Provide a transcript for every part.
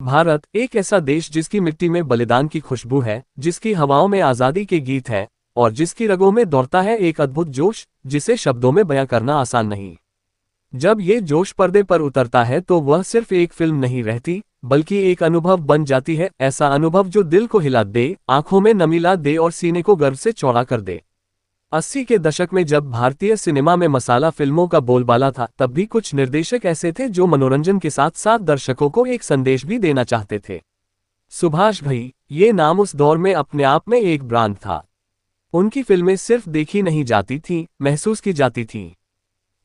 भारत एक ऐसा देश जिसकी मिट्टी में बलिदान की खुशबू है, जिसकी हवाओं में आज़ादी के गीत हैं और जिसकी रगों में दौड़ता है एक अद्भुत जोश, जिसे शब्दों में बयां करना आसान नहीं। जब ये जोश पर्दे पर उतरता है तो वह सिर्फ एक फिल्म नहीं रहती, बल्कि एक अनुभव बन जाती है। ऐसा अनुभव जो दिल को हिला दे, आंखों में नमी ला दे और सीने को गर्व से चौड़ा कर दे। 80 के दशक में जब भारतीय सिनेमा में मसाला फिल्मों का बोलबाला था, तब भी कुछ निर्देशक ऐसे थे जो मनोरंजन के साथ साथ दर्शकों को एक संदेश भी देना चाहते थे। सुभाष घई, ये नाम उस दौर में अपने आप में एक ब्रांड था। उनकी फिल्में सिर्फ देखी नहीं जाती थीं, महसूस की जाती थीं।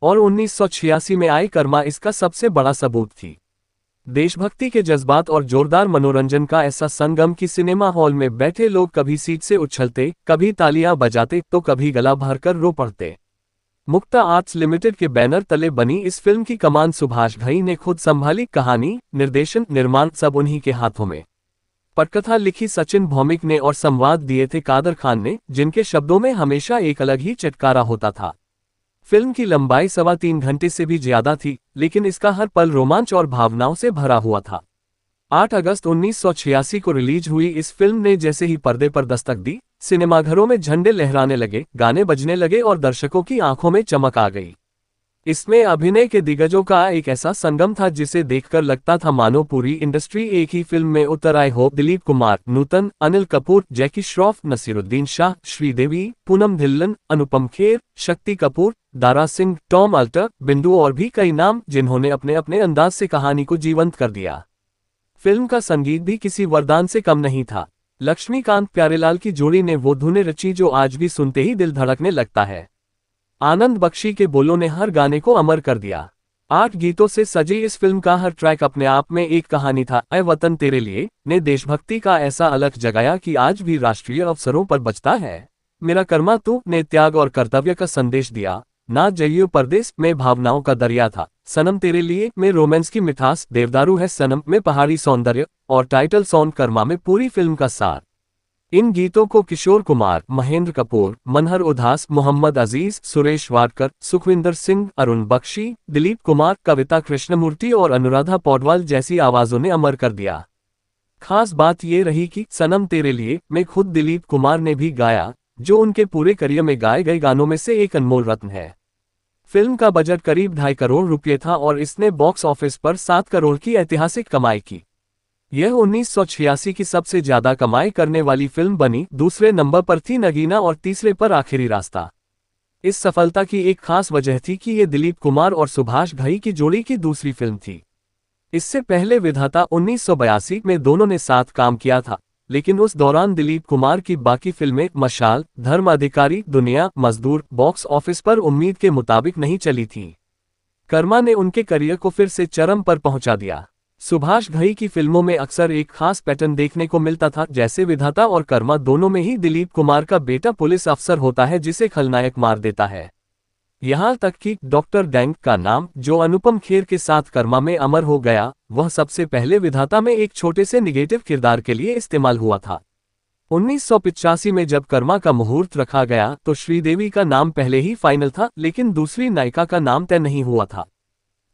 और 1986 में आई कर्मा इसका सबसे बड़ा सबूत थी। देशभक्ति के जज्बात और जोरदार मनोरंजन का ऐसा संगम कि सिनेमा हॉल में बैठे लोग कभी सीट से उछलते, कभी तालियां बजाते तो कभी गला भरकर रो पड़ते। मुक्ता आर्ट्स लिमिटेड के बैनर तले बनी इस फिल्म की कमान सुभाष घई ने खुद संभाली। कहानी, निर्देशन, निर्माण सब उन्हीं के हाथों में। पटकथा लिखी सचिन भौमिक ने और संवाद दिए थे कादर खान ने, जिनके शब्दों में हमेशा एक अलग ही चटकारा होता था। फिल्म की लंबाई 3.25 घंटे से भी ज्यादा थी, लेकिन इसका हर पल रोमांच और भावनाओं से भरा हुआ था। 8 अगस्त 1986 को रिलीज हुई इस फिल्म ने जैसे ही पर्दे पर दस्तक दी, सिनेमाघरों में झंडे लहराने लगे, गाने बजने लगे और दर्शकों की आंखों में चमक आ गई। इसमें अभिनय के दिग्गजों का एक ऐसा संगम था जिसे देखकर लगता था मानो पूरी इंडस्ट्री एक ही फिल्म में उतर आए हो। दिलीप कुमार, नूतन, अनिल कपूर, जैकी श्रॉफ, नसीरुद्दीन शाह, श्रीदेवी, पूनम ढिल्लन, अनुपम खेर, शक्ति कपूर, दारा सिंह, टॉम अल्टर, बिंदु और भी कई नाम जिन्होंने अपने अपने अंदाज से कहानी को जीवंत कर दिया। फिल्म का संगीत भी किसी वरदान से कम नहीं था। लक्ष्मीकांत प्यारेलाल की जोड़ी ने वो धुनें रची जो आज भी सुनते ही दिल धड़कने लगता है। आनंद बख्शी के बोलों ने हर गाने को अमर कर दिया। 8 गीतों से सजी इस फिल्म का हर ट्रैक अपने आप में एक कहानी था। ऐ वतन तेरे लिए ने देशभक्ति का ऐसा अलख जगाया कि आज भी राष्ट्रीय अवसरों पर बजता है। मेरा कर्मा तू ने त्याग और कर्तव्य का संदेश दिया। ना जइयो परदेस में भावनाओं का दरिया था। सनम तेरे लिए में रोमांस की मिठास, देवदारू है सनम में पहाड़ी सौंदर्य और टाइटल सॉन्ग कर्मा में पूरी फिल्म का सार। इन गीतों को किशोर कुमार, महेंद्र कपूर, मनहर उदास, मोहम्मद अजीज, सुरेश वाडकर, सुखविंदर सिंह, अरुण बख्शी, दिलीप कुमार, कविता कृष्णमूर्ति और अनुराधा पौडवाल जैसी आवाजों ने अमर कर दिया। खास बात ये रही कि सनम तेरे लिए में खुद दिलीप कुमार ने भी गाया, जो उनके पूरे करियर में गाए गए गानों में से एक अनमोल रत्न है। फिल्म का बजट करीब 2.5 करोड़ रुपये था और इसने बॉक्स ऑफिस पर 7 करोड़ की ऐतिहासिक कमाई की। यह 1986 की सबसे ज्यादा कमाई करने वाली फिल्म बनी। दूसरे नंबर पर थी नगीना और तीसरे पर आखिरी रास्ता। इस सफलता की एक खास वजह थी कि ये दिलीप कुमार और सुभाष घई की जोड़ी की दूसरी फिल्म थी। इससे पहले विधाता 1982 में दोनों ने साथ काम किया था, लेकिन उस दौरान दिलीप कुमार की बाकी फिल्में मशाल, धर्म अधिकारी, दुनिया, मजदूर बॉक्स ऑफिस पर उम्मीद के मुताबिक नहीं चली थीं। कर्मा ने उनके करियर को फिर से चरम पर पहुंचा दिया। सुभाष घई की फिल्मों में अक्सर एक खास पैटर्न देखने को मिलता था। जैसे विधाता और कर्मा दोनों में ही दिलीप कुमार का बेटा पुलिस अफसर होता है जिसे खलनायक मार देता है। यहाँ तक कि डॉक्टर डैंग का नाम, जो अनुपम खेर के साथ कर्मा में अमर हो गया, वह सबसे पहले विधाता में एक छोटे से निगेटिव किरदार के लिए इस्तेमाल हुआ था। 1985 में जब कर्मा का मुहूर्त रखा गया तो श्रीदेवी का नाम पहले ही फाइनल था, लेकिन दूसरी नायिका का नाम तय नहीं हुआ था।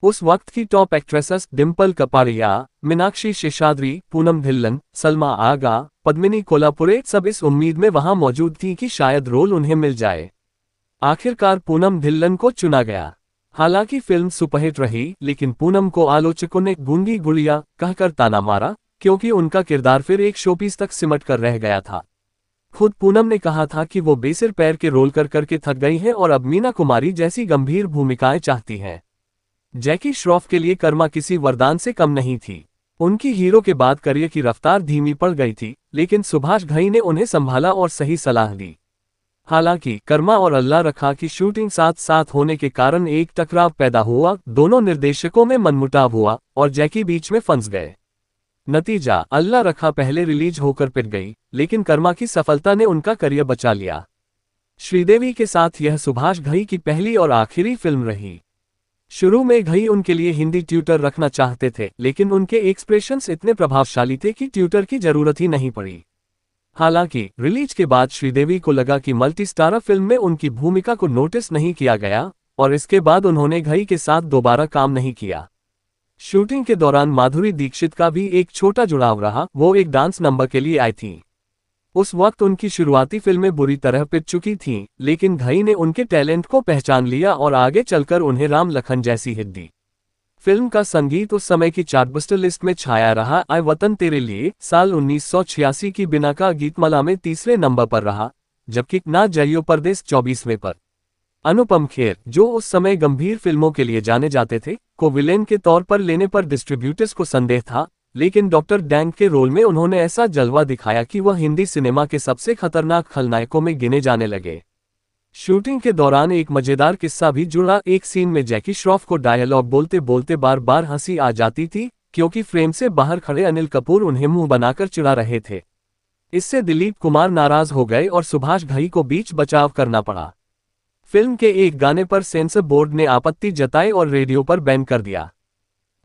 उस वक्त की टॉप एक्ट्रेसेस डिम्पल कपाड़िया, मीनाक्षी शेषाद्री, पूनम ढिल्लन, सलमा आगा, पद्मिनी कोल्हापुरे सब इस उम्मीद में वहां मौजूद थी कि शायद रोल उन्हें मिल जाए। आखिरकार पूनम ढिल्लन को चुना गया। हालांकि फिल्म सुपरहिट रही, लेकिन पूनम को आलोचकों ने गूंगी गुड़िया कहकर ताना मारा, क्योंकि उनका किरदार फिर एक शोपीस तक सिमट कर रह गया था। खुद पूनम ने कहा था कि वो बेसिर पैर के रोल कर करके थक गई हैं और अब मीना कुमारी जैसी गंभीर भूमिकाएं चाहती हैं। जैकी श्रॉफ के लिए कर्मा किसी वरदान से कम नहीं थी। उनकी हीरो के बाद करियर की रफ्तार धीमी पड़ गई थी, लेकिन सुभाष घई ने उन्हें संभाला और सही सलाह दी। हालांकि कर्मा और अल्लाह रखा की शूटिंग साथ साथ होने के कारण एक टकराव पैदा हुआ। दोनों निर्देशकों में मनमुटाव हुआ और जैकी बीच में फंस गए। नतीजा, अल्लाह रखा पहले रिलीज होकर पिट गई, लेकिन कर्मा की सफलता ने उनका करियर बचा लिया। श्रीदेवी के साथ यह सुभाष घई की पहली और आखिरी फिल्म रही। शुरू में घई उनके लिए हिंदी ट्यूटर रखना चाहते थे, लेकिन उनके एक्सप्रेशंस इतने प्रभावशाली थे कि ट्यूटर की जरूरत ही नहीं पड़ी। हालांकि रिलीज के बाद श्रीदेवी को लगा कि मल्टी स्टारर फिल्म में उनकी भूमिका को नोटिस नहीं किया गया और इसके बाद उन्होंने घई के साथ दोबारा काम नहीं किया। शूटिंग के दौरान माधुरी दीक्षित का भी एक छोटा जुड़ाव रहा, वो एक डांस नंबर के लिए आई थी। उस वक्त उनकी शुरुआती फिल्में बुरी तरह पिट चुकी थीं, लेकिन घई ने उनके टैलेंट को पहचान लिया और आगे चलकर उन्हें राम लखन जैसी हिट दी। फिल्म का संगीत उस समय की चार्टबस्टर लिस्ट में छाया रहा। आए वतन तेरे लिए साल 1986 की बिना का गीतमाला में तीसरे नंबर पर रहा, जबकि ना जाइयो परदेस 24वें पर। अनुपम खेर, जो उस समय गंभीर फिल्मों के लिए जाने जाते थे, को विलेन के तौर पर लेने पर डिस्ट्रीब्यूटर्स को संदेह था, लेकिन डॉक्टर डैंग के रोल में उन्होंने ऐसा जलवा दिखाया कि वह हिंदी सिनेमा के सबसे खतरनाक खलनायकों में गिने जाने लगे। शूटिंग के दौरान एक मजेदार किस्सा भी जुड़ा। एक सीन में जैकी श्रॉफ को डायलॉग बोलते बोलते बार बार हंसी आ जाती थी, क्योंकि फ्रेम से बाहर खड़े अनिल कपूर उन्हें मुंह बनाकर चिढ़ा रहे थे। इससे दिलीप कुमार नाराज हो गए और सुभाष घई को बीच बचाव करना पड़ा। फिल्म के एक गाने पर सेंसर बोर्ड ने आपत्ति जताई और रेडियो पर बैन कर दिया।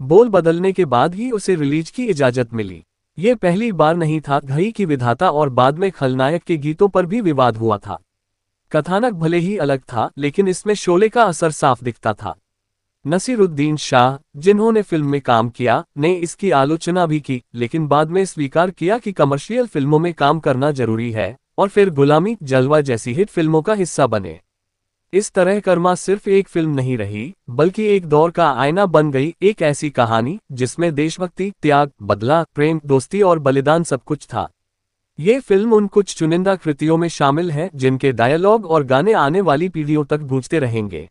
बोल बदलने के बाद ही उसे रिलीज की इजाजत मिली। ये पहली बार नहीं था। घई की विधाता और बाद में खलनायक के गीतों पर भी विवाद हुआ था। कथानक भले ही अलग था, लेकिन इसमें शोले का असर साफ दिखता था। नसीरुद्दीन शाह, जिन्होंने फिल्म में काम किया, ने इसकी आलोचना भी की, लेकिन बाद में स्वीकार किया कि कमर्शियल फिल्मों में काम करना जरूरी है, और फिर गुलामी, जलवा जैसी हिट फिल्मों का हिस्सा बने। इस तरह कर्मा सिर्फ एक फिल्म नहीं रही, बल्कि एक दौर का आईना बन गई, एक ऐसी कहानी जिसमें देशभक्ति, त्याग, बदला, प्रेम, दोस्ती और बलिदान सब कुछ था। ये फिल्म उन कुछ चुनिंदा कृतियों में शामिल है जिनके डायलॉग और गाने आने वाली पीढ़ियों तक गूंजते रहेंगे।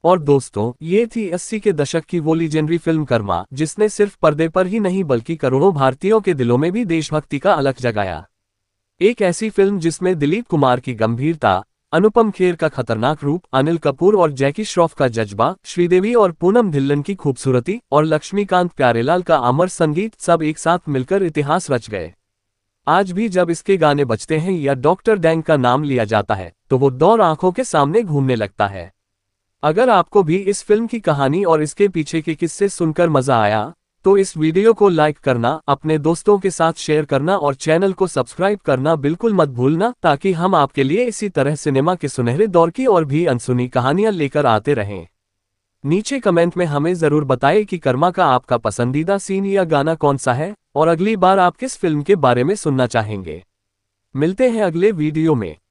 और दोस्तों, ये थी 80 के दशक की वो लीजेंडरी फिल्म कर्मा, जिसने सिर्फ पर्दे पर ही नहीं बल्कि करोड़ों भारतीयों के दिलों में भी देशभक्ति का अलख जगाया। एक ऐसी फिल्म जिसमें दिलीप कुमार की गंभीरता, अनुपम खेर का खतरनाक रूप, अनिल कपूर और जैकी श्रॉफ का जज्बा, श्रीदेवी और पूनम ढिल्लन की खूबसूरती और लक्ष्मीकांत प्यारेलाल का अमर संगीत सब एक साथ मिलकर इतिहास रच गए। आज भी जब इसके गाने बजते हैं या डॉक्टर डैंग का नाम लिया जाता है, तो वो दौर आंखों के सामने घूमने लगता है। अगर आपको भी इस फिल्म की कहानी और इसके पीछे के किस्से सुनकर मजा आया, तो इस वीडियो को लाइक करना, अपने दोस्तों के साथ शेयर करना और चैनल को सब्सक्राइब करना बिल्कुल मत भूलना, ताकि हम आपके लिए इसी तरह सिनेमा के सुनहरे दौर की और भी अनसुनी कहानियां लेकर आते रहें। नीचे कमेंट में हमें जरूर बताएं कि कर्मा का आपका पसंदीदा सीन या गाना कौन सा है, और अगली बार आप किस फिल्म के बारे में सुनना चाहेंगे। मिलते हैं अगले वीडियो में।